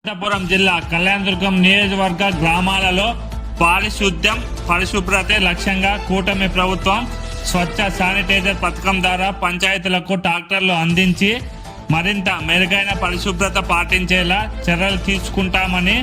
అనంతపురం జిల్లా కళ్యాణదుర్గం నియోజకవర్గ గ్రామాలలో పారిశుద్ధ్యం పరిశుభ్రతే లక్ష్యంగా కూటమి ప్రభుత్వం స్వచ్ఛ శానిటైజర్ పథకం ద్వారా పంచాయతీలకు ట్రాక్టర్లు అందించి మరింత మెరుగైన పరిశుభ్రత పాటించేలా చర్యలు తీసుకుంటామని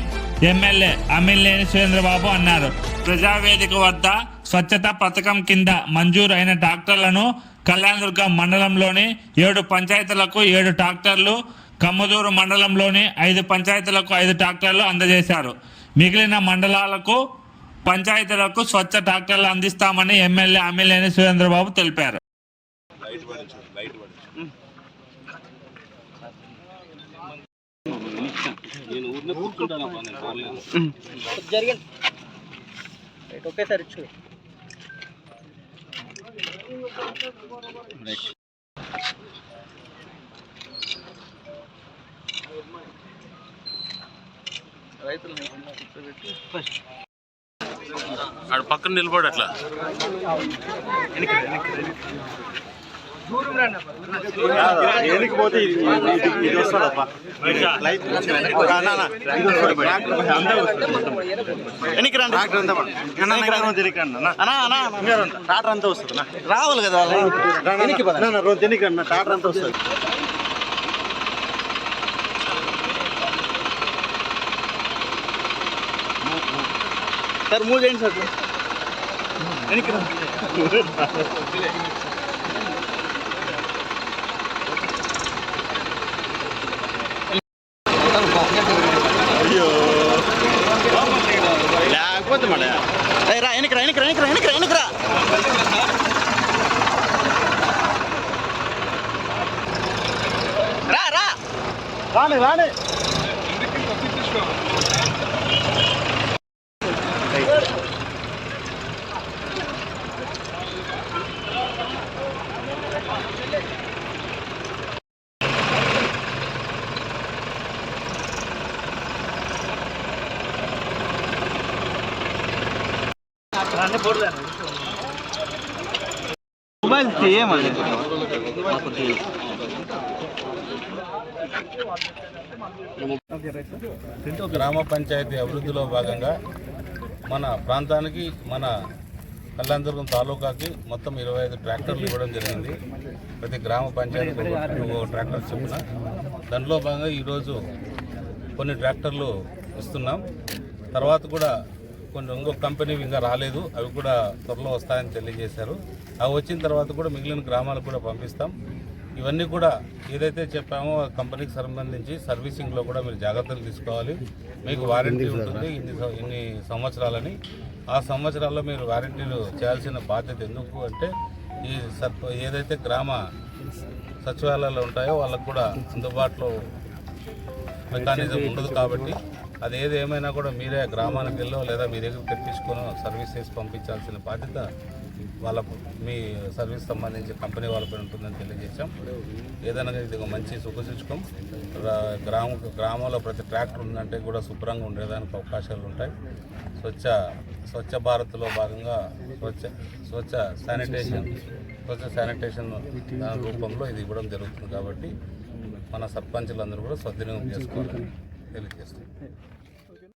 ఎమ్మెల్యే అమిలినేని సురేంద్రబాబు అన్నారు. ప్రజావేదిక వద్ద స్వచ్ఛత పథకం కింద మంజూరు అయిన ట్రాక్టర్లను కళ్యాణదుర్గం మండలంలోని 7 పంచాయతీలకు 7 ట్రాక్టర్లు, కమ్మదూరు మండలంలోని 5 పంచాయతీలకు 5 ట్రాక్టర్లు అందజేశారు. మిగిలిన మండలాలకు పంచాయతీలకు స్వచ్ఛ ట్రాక్టర్లు అందిస్తామని ఎమ్మెల్యే అమిలినేని సురేంద్రబాబు తెలిపారు. ఆడ పక్కన నిలబడి అట్లా పోతే ఇది వస్తుందప్ప టాటర్ అంతా వస్తుంది రావాలి కదా టాటర్ అంతా వస్తుంది. సార్ మూవ్ చేయండి సార్ వెనక్కి అయ్యో లేకపోతే మళ్ళీ రా వెనకరా వెనకరా వెనకరా వెనకరా వెనకరా రా రా రాని రాని మొబైల్ చేయమని గ్రామ పంచాయతీ అభివృద్ధిలో భాగంగా మన ప్రాంతానికి మన కళ్యాణదుర్గం తాలూకాకి మొత్తం 25 ట్రాక్టర్లు ఇవ్వడం జరిగింది. ప్రతి గ్రామ పంచాయతీ ట్రాక్టర్ చొప్పున దానిలో భాగంగా ఈరోజు కొన్ని ట్రాక్టర్లు ఇస్తున్నాం. తర్వాత కూడా ఇంకొక కంపెనీ ఇంకా రాలేదు, అవి కూడా త్వరలో వస్తాయని తెలియజేశారు. అవి వచ్చిన తర్వాత కూడా మిగిలిన గ్రామాలకు కూడా పంపిస్తాం. ఇవన్నీ కూడా ఏదైతే చెప్పామో ఆ కంపెనీకి సంబంధించి సర్వీసింగ్లో కూడా మీరు జాగ్రత్తలు తీసుకోవాలి. మీకు వారంటీ ఉంటుంది ఇన్ని సంవత్సరాలని. ఆ సంవత్సరాల్లో మీరు వారంటీలు చేయాల్సిన బాధ్యత ఎందుకు అంటే ఈ ఏదైతే గ్రామ సచివాలయాలు ఉంటాయో వాళ్ళకు కూడా అందుబాటులో మెకానిజం ఉండదు కాబట్టి అది ఏది ఏమైనా కూడా మీరే గ్రామానికి వెళ్ళో లేదా మీ దగ్గర తెప్పించుకొని సర్వీస్ చేసి పంపించాల్సిన బాధ్యత వాళ్ళకు మీ సర్వీస్ సంబంధించి కంపెనీ వాళ్ళపై ఉంటుందని తెలియజేశాం. ఏదైనా ఇది ఒక మంచి సుఖసూచకం. గ్రామంలో ప్రతి ట్రాక్టర్ ఉందంటే కూడా శుభ్రంగా ఉండేదానికి అవకాశాలు ఉంటాయి. స్వచ్ఛ భారత్లో భాగంగా స్వచ్ఛ శానిటేషన్ రూపంలో ఇది ఇవ్వడం జరుగుతుంది కాబట్టి మన సర్పంచులందరూ కూడా సద్వినియోగం చేసుకోవాలని తెలియజేస్తాం.